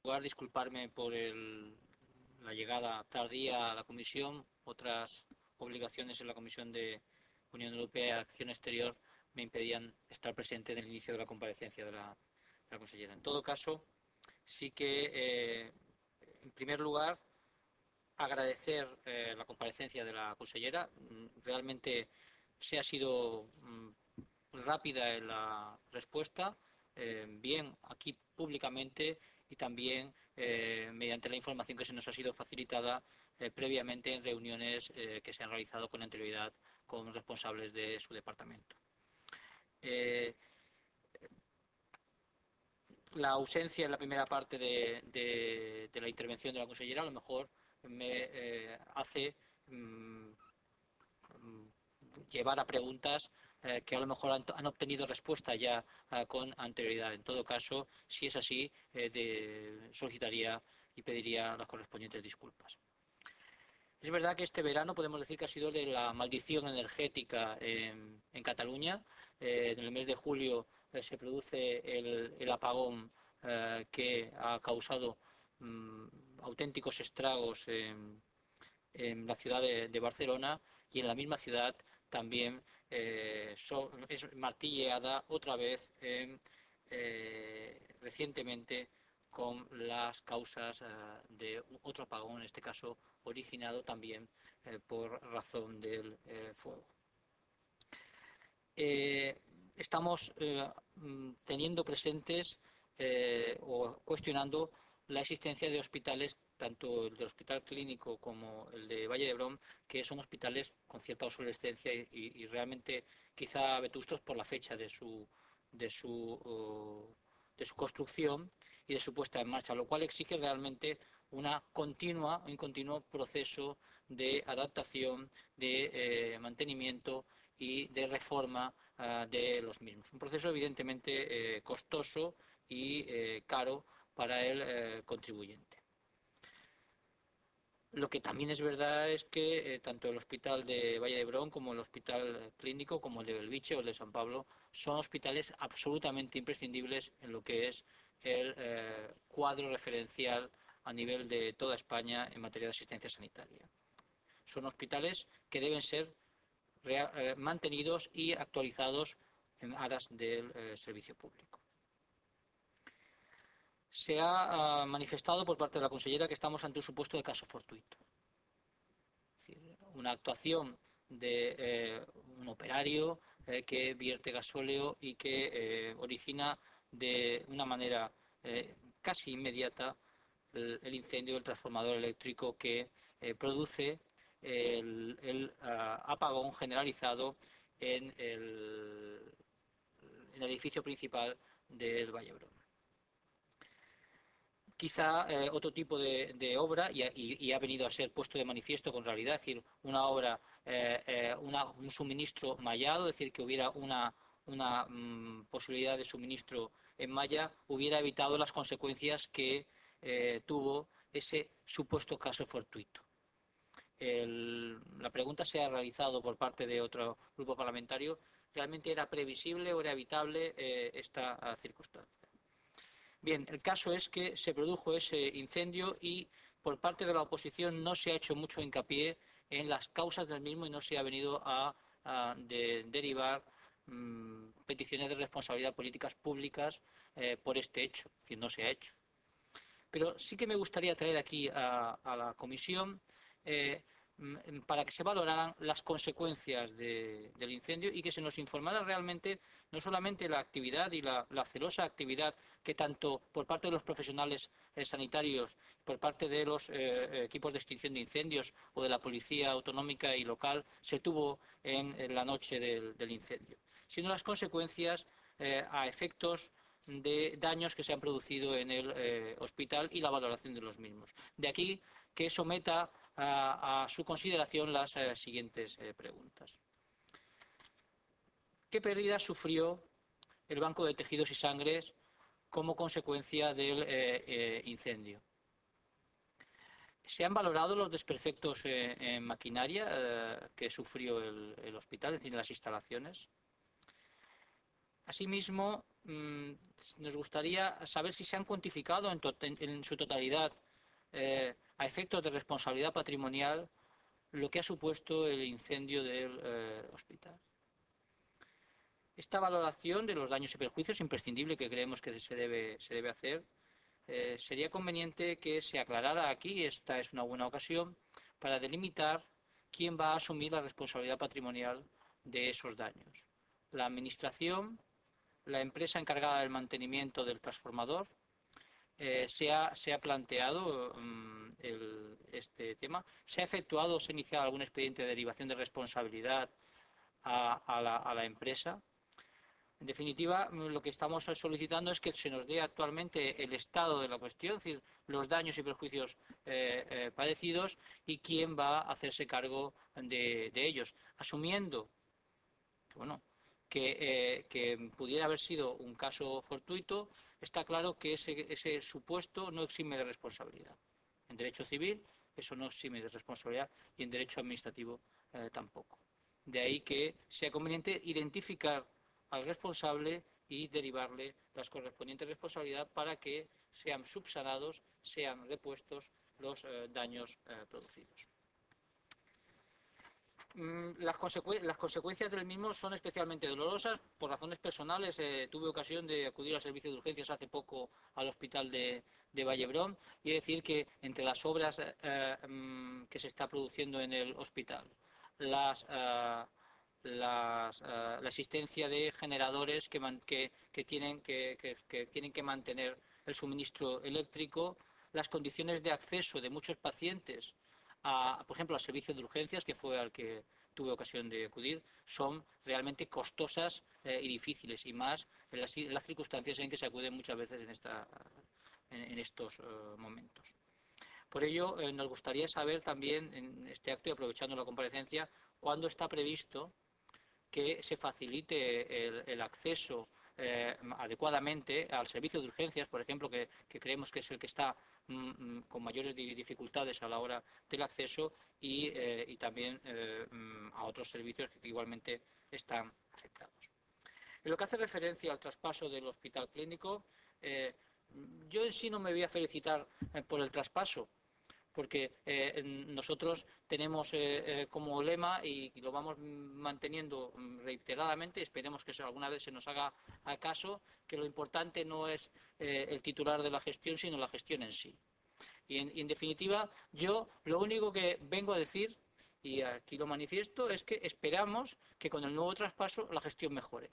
lugar, disculparme por la llegada tardía a la Comisión. Otras obligaciones en la Comisión de Unión Europea y Acción Exterior me impedían estar presente en el inicio de la comparecencia de la consellera. En todo caso, sí que, en primer lugar, agradecer la comparecencia de la consellera. Realmente se ha sido rápida en la respuesta, bien aquí públicamente y también mediante la información que se nos ha sido facilitada previamente en reuniones que se han realizado con anterioridad con responsables de su departamento. La ausencia en la primera parte de la intervención de la consellera a lo mejor me hace llevar a preguntas que a lo mejor han obtenido respuesta ya con anterioridad. En todo caso, si es así, solicitaría y pediría las correspondientes disculpas. Es verdad que este verano podemos decir que ha sido de la maldición energética en Cataluña. En el mes de julio se produce el apagón que ha causado auténticos estragos en la ciudad de Barcelona, y en la misma ciudad también es martilleada otra vez recientemente con las causas de otro apagón, en este caso originado también por razón del fuego. Estamos teniendo presentes o cuestionando la existencia de hospitales, tanto el del Hospital Clínico como el de Valle d'Hebron, que son hospitales con cierta obsolescencia y realmente quizá vetustos por la fecha de su construcción y de su puesta en marcha, lo cual exige realmente un continuo proceso de adaptación, de mantenimiento y de reforma de los mismos. Un proceso evidentemente costoso y caro para el contribuyente. Lo que también es verdad es que tanto el Hospital de Valle d'Hebron como el Hospital Clínico, como el de Belviche o el de San Pablo, son hospitales absolutamente imprescindibles en lo que es el cuadro referencial a nivel de toda España en materia de asistencia sanitaria. Son hospitales que deben ser mantenidos y actualizados en aras del servicio público. Se ha manifestado por parte de la consellera que estamos ante un supuesto de caso fortuito. Es decir, una actuación de un operario que vierte gasóleo y que origina de una manera casi inmediata el incendio del transformador eléctrico que produce el apagón generalizado en el edificio principal del Valle d'Hebron. Quizá otro tipo de obra, y ha venido a ser puesto de manifiesto con realidad, es decir, una obra, un suministro mallado, es decir, que hubiera una posibilidad de suministro en malla, hubiera evitado las consecuencias que tuvo ese supuesto caso fortuito. La pregunta se ha realizado por parte de otro grupo parlamentario: ¿realmente era previsible o era evitable esta circunstancia? Bien, el caso es que se produjo ese incendio y por parte de la oposición no se ha hecho mucho hincapié en las causas del mismo y no se ha venido a derivar peticiones de responsabilidad políticas públicas por este hecho. Es decir, no se ha hecho. Pero sí que me gustaría traer aquí a la comisión para que se valoraran las consecuencias del incendio y que se nos informara realmente no solamente la actividad y la celosa actividad que tanto por parte de los profesionales sanitarios, por parte de los equipos de extinción de incendios o de la policía autonómica y local se tuvo en la noche del incendio, sino las consecuencias a efectos de daños que se han producido en el hospital y la valoración de los mismos. De aquí que someta a su consideración las siguientes preguntas. ¿Qué pérdidas sufrió el Banco de Tejidos y Sangres como consecuencia del incendio? ¿Se han valorado los desperfectos en maquinaria que sufrió el hospital, es decir, en las instalaciones? Asimismo, nos gustaría saber si se han cuantificado en su totalidad, a efectos de responsabilidad patrimonial, lo que ha supuesto el incendio del hospital. Esta valoración de los daños y perjuicios, imprescindible, que creemos que se debe hacer. Sería conveniente que se aclarara aquí, esta es una buena ocasión, para delimitar quién va a asumir la responsabilidad patrimonial de esos daños. La Administración, la empresa encargada del mantenimiento del transformador. Se ha planteado este tema. Se ha efectuado, se ha iniciado algún expediente de derivación de responsabilidad a la empresa. En definitiva, lo que estamos solicitando es que se nos dé actualmente el estado de la cuestión, es decir, los daños y perjuicios padecidos y quién va a hacerse cargo de ellos, asumiendo bueno, que pudiera haber sido un caso fortuito. Está claro que ese supuesto no exime de responsabilidad. En derecho civil eso no exime de responsabilidad y en derecho administrativo tampoco. De ahí que sea conveniente identificar al responsable y derivarle las correspondientes responsabilidades para que sean subsanados, sean repuestos los daños producidos. Las consecuencias del mismo son especialmente dolorosas. Por razones personales, tuve ocasión de acudir al servicio de urgencias hace poco al hospital de Vallebrón y decir que entre las obras que se está produciendo en el hospital, la existencia de generadores que tienen que mantener el suministro eléctrico, las condiciones de acceso de muchos pacientes por ejemplo, al servicio de urgencias, que fue al que tuve ocasión de acudir, son realmente costosas y difíciles, y más en las circunstancias en que se acude muchas veces en estos momentos. Por ello, nos gustaría saber también en este acto, y aprovechando la comparecencia, cuándo está previsto que se facilite el acceso adecuadamente al servicio de urgencias, por ejemplo, que creemos que es el que está con mayores dificultades a la hora del acceso y también a otros servicios que igualmente están afectados. En lo que hace referencia al traspaso del hospital clínico, yo en sí no me voy a felicitar por el traspaso, porque nosotros tenemos como lema, y lo vamos manteniendo reiteradamente, esperemos que alguna vez se nos haga caso, que lo importante no es el titular de la gestión, sino la gestión en sí. Y en definitiva, yo lo único que vengo a decir, y aquí lo manifiesto, es que esperamos que con el nuevo traspaso la gestión mejore.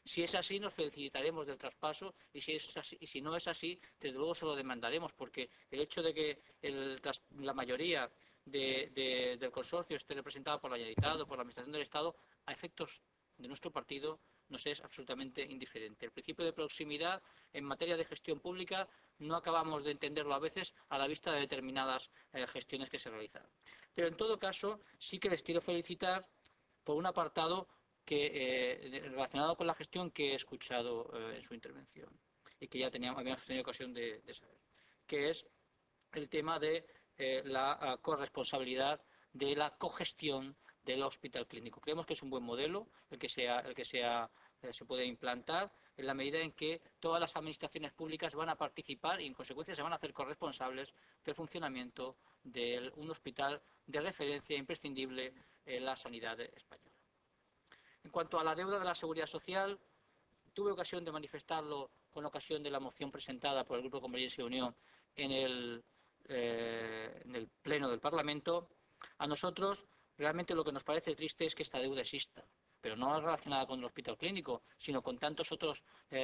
Si es así, nos felicitaremos del traspaso, y si no es así, desde luego se lo demandaremos, porque el hecho de que la mayoría del consorcio esté representada por la Generalitat o por la Administración del Estado, a efectos de nuestro partido, nos es absolutamente indiferente. El principio de proximidad en materia de gestión pública no acabamos de entenderlo a veces a la vista de determinadas gestiones que se realizan. Pero en todo caso, sí que les quiero felicitar por un apartado relacionado con la gestión que he escuchado en su intervención y que ya habíamos tenido ocasión de saber, que es el tema de la corresponsabilidad de la cogestión del hospital clínico. Creemos que es un buen modelo el que se puede implantar en la medida en que todas las administraciones públicas van a participar y en consecuencia se van a hacer corresponsables del funcionamiento de un hospital de referencia imprescindible en la sanidad española. En cuanto a la deuda de la Seguridad Social, tuve ocasión de manifestarlo con ocasión de la moción presentada por el Grupo de Convergencia y Unión en el Pleno del Parlamento. A nosotros realmente lo que nos parece triste es que esta deuda exista, pero no relacionada con el hospital clínico, sino con tantas otras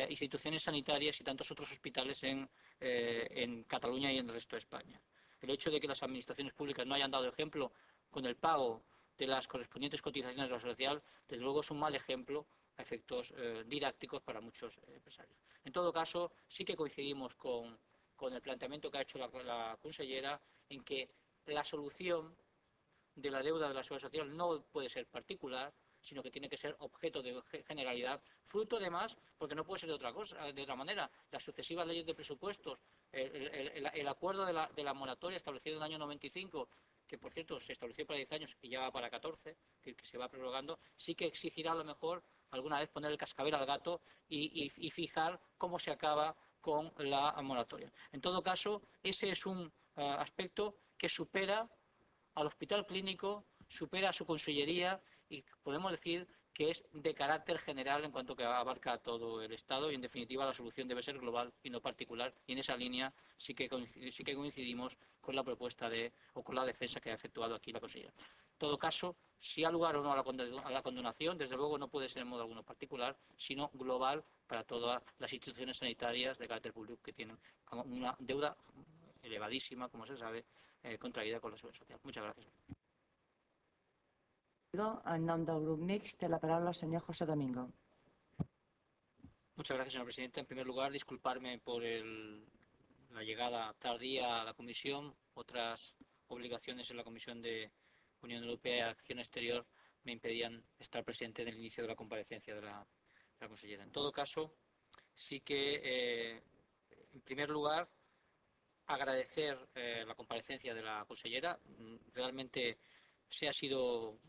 instituciones sanitarias y tantos otros hospitales en Cataluña y en el resto de España. El hecho de que las administraciones públicas no hayan dado ejemplo con el pago de las correspondientes cotizaciones de la Seguridad Social, desde luego es un mal ejemplo a efectos didácticos para muchos empresarios. En todo caso, sí que coincidimos con el planteamiento que ha hecho la consellera en que la solución de la deuda de la Seguridad Social no puede ser particular, sino que tiene que ser objeto de generalidad, fruto además, porque no puede ser de otra manera, las sucesivas leyes de presupuestos, el acuerdo de la moratoria establecido en el año 95, que por cierto se estableció para 10 años y ya va para 14, es decir, que se va prorrogando, sí que exigirá a lo mejor alguna vez poner el cascabel al gato y fijar cómo se acaba con la moratoria. En todo caso, ese es un aspecto que supera al Hospital Clínico, supera a su consellería y podemos decir que es de carácter general en cuanto que abarca a todo el Estado y, en definitiva, la solución debe ser global y no particular. Y en esa línea sí que coincidimos con la propuesta o con la defensa que ha efectuado aquí la consellera. En todo caso, si ha lugar o no a la condonación, desde luego no puede ser en modo alguno particular, sino global para todas las instituciones sanitarias de carácter público que tienen una deuda elevadísima, como se sabe, contraída con la Seguridad Social. Muchas gracias. En nom del grup mixt té la paraula el senyor José Domingo. Muchas gracias, señor presidente. En primer lugar, disculparme por la llegada tardía a la comisión. Otras obligaciones en la Comisión de Unión Europea y Acción Exterior me impedían estar presente en el inicio de la comparecencia de la consellera. En todo caso, sí que, en primer lugar, agradecer la comparecencia de la consellera. Realmente se ha sido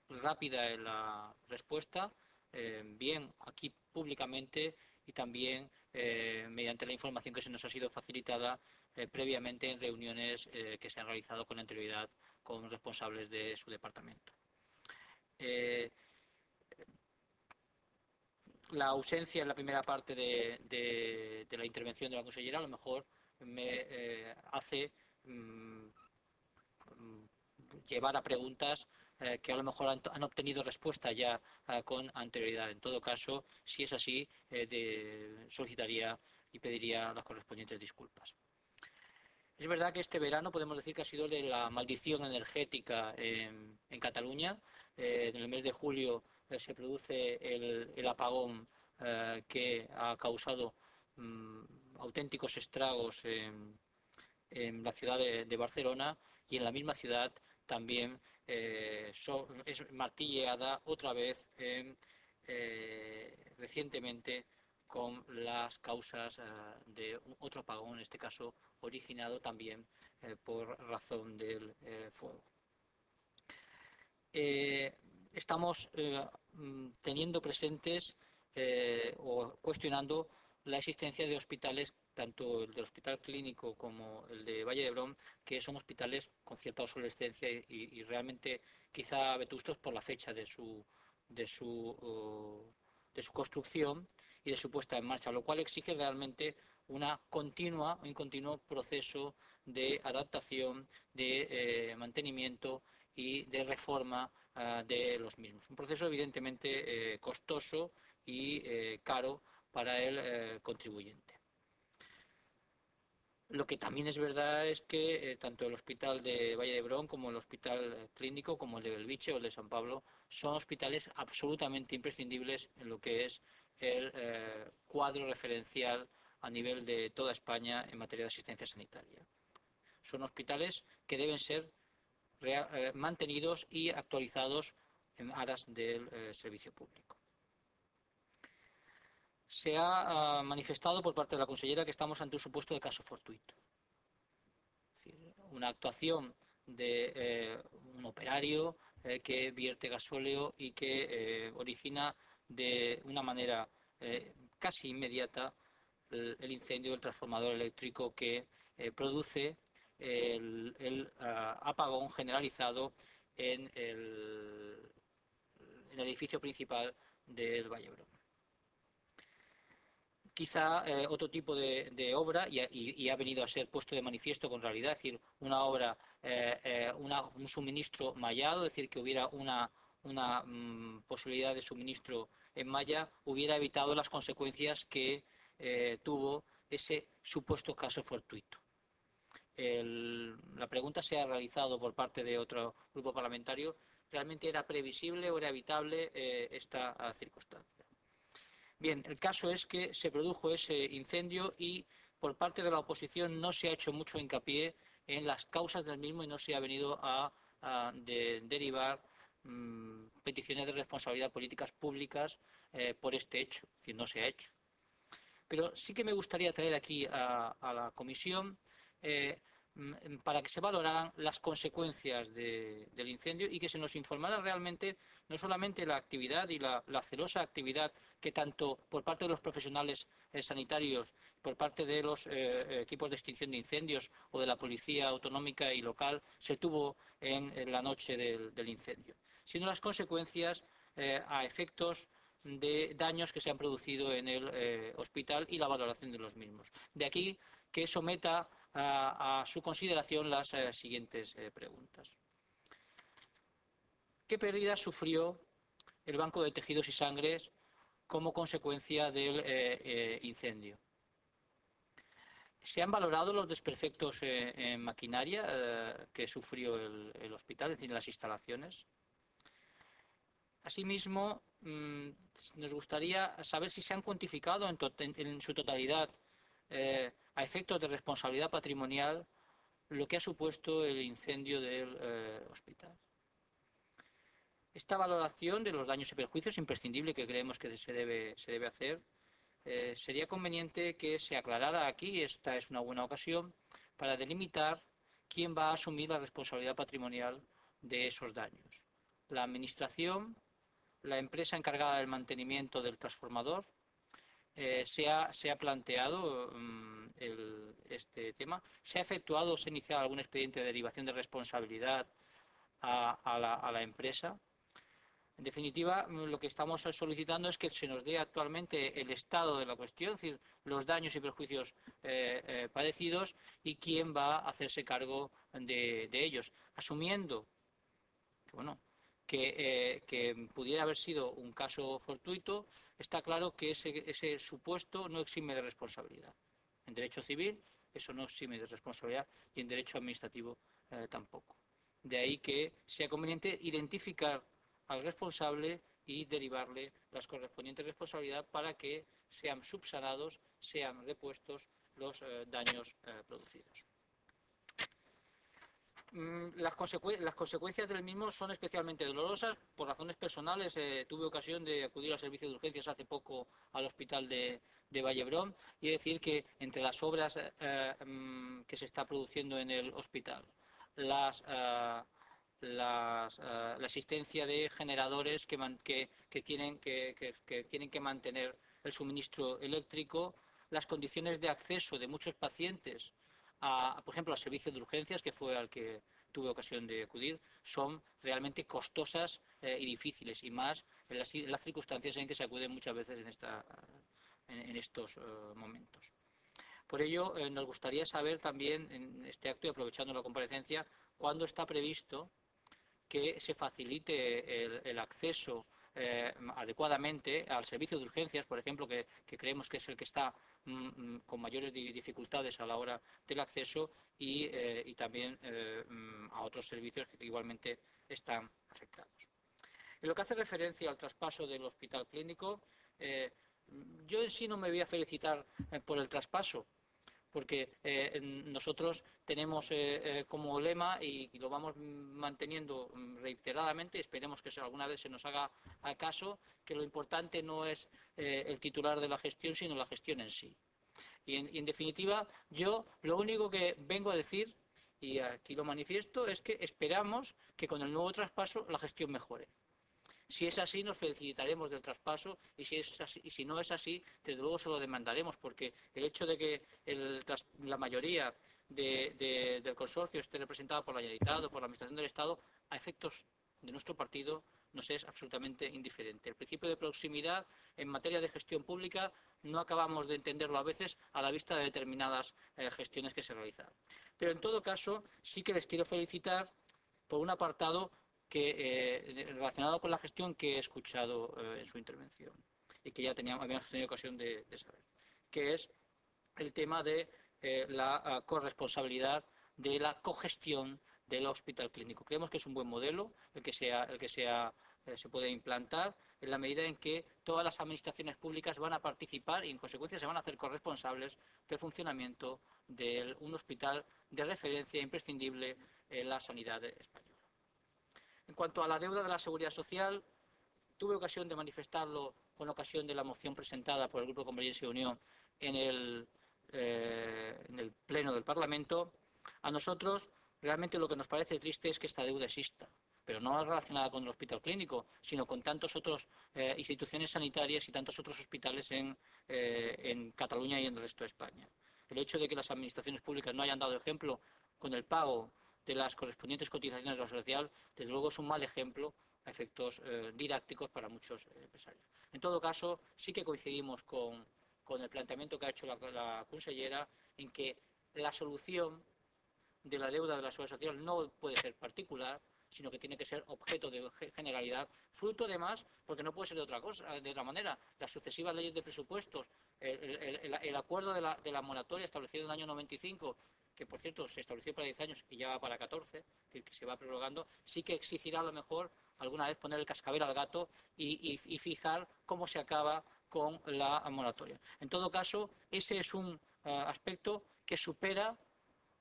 rápida en la respuesta, bien aquí públicamente y también mediante la información que se nos ha sido facilitada previamente en reuniones que se han realizado con anterioridad con responsables de su departamento. La ausencia en la primera parte de la intervención de la consellera a lo mejor me hace llevar a preguntas que a lo mejor han obtenido respuesta ya con anterioridad. En todo caso, si es así, solicitaría y pediría las correspondientes disculpas. Es verdad que este verano podemos decir que ha sido de la maldición energética en Cataluña. En el mes de julio se produce el apagón que ha causado auténticos estragos en la ciudad de Barcelona, y en la misma ciudad también es martilleada otra vez recientemente con las causas de otro apagón, en este caso originado también por razón del fuego. Estamos teniendo presentes o cuestionando la existencia de hospitales, tanto el del Hospital Clínico como el de Valle d'Hebron, que son hospitales con cierta obsolescencia y realmente quizá vetustos por la fecha de su construcción y de su puesta en marcha, lo cual exige realmente un continuo proceso de adaptación, de mantenimiento y de reforma de los mismos. Un proceso evidentemente costoso y caro para el contribuyente. Lo que también es verdad es que tanto el Hospital de Valle d'Hebron como el Hospital Clínico, como el de Belviche o el de San Pablo, son hospitales absolutamente imprescindibles en lo que es el cuadro referencial a nivel de toda España en materia de asistencia sanitaria. Son hospitales que deben ser mantenidos y actualizados en aras del servicio público. Se ha manifestado por parte de la consellera que estamos ante un supuesto de caso fortuito. Es decir, una actuación de un operario que vierte gasóleo y que origina de una manera casi inmediata el incendio del transformador eléctrico que produce el apagón generalizado en el edificio principal del Valle d'Hebron. Quizá otro tipo de obra, y ha venido a ser puesto de manifiesto con realidad, es decir, una obra, un suministro mallado, es decir, que hubiera una posibilidad de suministro en malla, hubiera evitado las consecuencias que tuvo ese supuesto caso fortuito. La pregunta se ha realizado por parte de otro grupo parlamentario: ¿realmente era previsible o era evitable esta circunstancia? Bien, el caso es que se produjo ese incendio y por parte de la oposición no se ha hecho mucho hincapié en las causas del mismo y no se ha venido a derivar peticiones de responsabilidad políticas públicas por este hecho. Es decir, no se ha hecho. Pero sí que me gustaría traer aquí a la comisión para que se valoraran las consecuencias del incendio y que se nos informara realmente no solamente la actividad y la celosa actividad que tanto por parte de los profesionales sanitarios, por parte de los equipos de extinción de incendios o de la policía autonómica y local se tuvo en la noche del incendio, sino las consecuencias a efectos de daños que se han producido en el hospital y la valoración de los mismos. De aquí que someta a su consideración las siguientes preguntas. ¿Qué pérdidas sufrió el Banco de Tejidos y Sangres como consecuencia del incendio? ¿Se han valorado los desperfectos en maquinaria que sufrió el hospital, es decir, en las instalaciones? Asimismo, nos gustaría saber si se han cuantificado en su totalidad, a efectos de responsabilidad patrimonial, lo que ha supuesto el incendio del hospital. Esta valoración de los daños y perjuicios es imprescindible, que creemos que se debe hacer. Sería conveniente que se aclarara aquí, esta es una buena ocasión, para delimitar quién va a asumir la responsabilidad patrimonial de esos daños. La Administración, la empresa encargada del mantenimiento del transformador. Se ha planteado este tema. ¿Se ha efectuado o se ha iniciado algún expediente de derivación de responsabilidad a la empresa? En definitiva, lo que estamos solicitando es que se nos dé actualmente el estado de la cuestión, es decir, los daños y perjuicios padecidos y quién va a hacerse cargo de ellos, asumiendo que, bueno, que pudiera haber sido un caso fortuito. Está claro que ese supuesto no exime de responsabilidad. En derecho civil eso no exime de responsabilidad y en derecho administrativo tampoco. De ahí que sea conveniente identificar al responsable y derivarle las correspondientes responsabilidades para que sean subsanados, sean repuestos los daños producidos. Las consecuencias del mismo son especialmente dolorosas. Por razones personales tuve ocasión de acudir al servicio de urgencias hace poco al hospital de Vallebrón y decir que entre las obras que se está produciendo en el hospital, la existencia de generadores que tienen que mantener el suministro eléctrico, las condiciones de acceso de muchos pacientes por ejemplo, al servicio de urgencias, que fue al que tuve ocasión de acudir, son realmente costosas y difíciles, y más en las circunstancias en que se acude muchas veces en estos momentos. Por ello, nos gustaría saber también en este acto, y aprovechando la comparecencia, cuándo está previsto que se facilite el acceso adecuadamente al servicio de urgencias, por ejemplo, que creemos que es el que está con mayores dificultades a la hora del acceso y también a otros servicios que igualmente están afectados. En lo que hace referencia al traspaso del hospital clínico, yo en sí no me voy a felicitar por el traspaso, porque nosotros tenemos como lema, y lo vamos manteniendo reiteradamente, esperemos que alguna vez se nos haga caso, que lo importante no es el titular de la gestión, sino la gestión en sí. Y en definitiva, yo lo único que vengo a decir, y aquí lo manifiesto, es que esperamos que con el nuevo traspaso la gestión mejore. Si es así, nos felicitaremos del traspaso, y si no es así, desde luego se lo demandaremos, porque el hecho de que la mayoría del consorcio esté representada por la Generalitat o por la Administración del Estado, a efectos de nuestro partido, nos es absolutamente indiferente. El principio de proximidad en materia de gestión pública no acabamos de entenderlo a veces a la vista de determinadas gestiones que se realizan. Pero en todo caso, sí que les quiero felicitar por un apartado relacionado con la gestión que he escuchado en su intervención y que ya habíamos tenido ocasión de saber, que es el tema de la corresponsabilidad de la cogestión del hospital clínico. Creemos que es un buen modelo el que se puede implantar en la medida en que todas las administraciones públicas van a participar y en consecuencia se van a hacer corresponsables del funcionamiento de un hospital de referencia imprescindible en la sanidad española. En cuanto a la deuda de la Seguridad Social, tuve ocasión de manifestarlo con ocasión de la moción presentada por el Grupo Convergencia y Unión en el Pleno del Parlamento. A nosotros realmente lo que nos parece triste es que esta deuda exista, pero no relacionada con el hospital clínico, sino con tantas otras instituciones sanitarias y tantos otros hospitales en Cataluña y en el resto de España. El hecho de que las administraciones públicas no hayan dado ejemplo con el pago de las correspondientes cotizaciones de la Seguridad Social, desde luego es un mal ejemplo a efectos didácticos para muchos empresarios. En todo caso, sí que coincidimos con el planteamiento que ha hecho la consellera en que la solución de la deuda de la Seguridad Social no puede ser particular, sino que tiene que ser objeto de generalidad, fruto además, porque no puede ser de otra cosa, de otra manera, las sucesivas leyes de presupuestos, el acuerdo de la moratoria establecido en el año 95, que por cierto se estableció para 10 años y ya va para 14, es decir, que se va prorrogando, sí que exigirá a lo mejor alguna vez poner el cascabel al gato y fijar cómo se acaba con la moratoria. En todo caso, ese es un aspecto que supera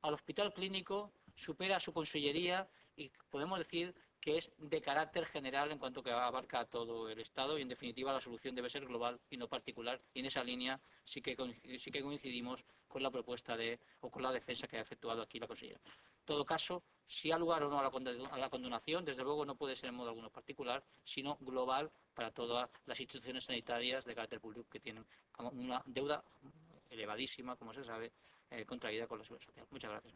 al hospital clínico, supera a su consellería y podemos decir que es de carácter general en cuanto que abarca a todo el Estado y en definitiva la solución debe ser global y no particular y en esa línea sí que coincidimos con la propuesta o con la defensa que ha efectuado aquí la consellera. En todo caso, si ha lugar o no a la condonación, desde luego no puede ser en modo alguno particular, sino global para todas las instituciones sanitarias de carácter público que tienen una deuda elevadísima, como se sabe, contraída con la Seguridad Social. Muchas gracias.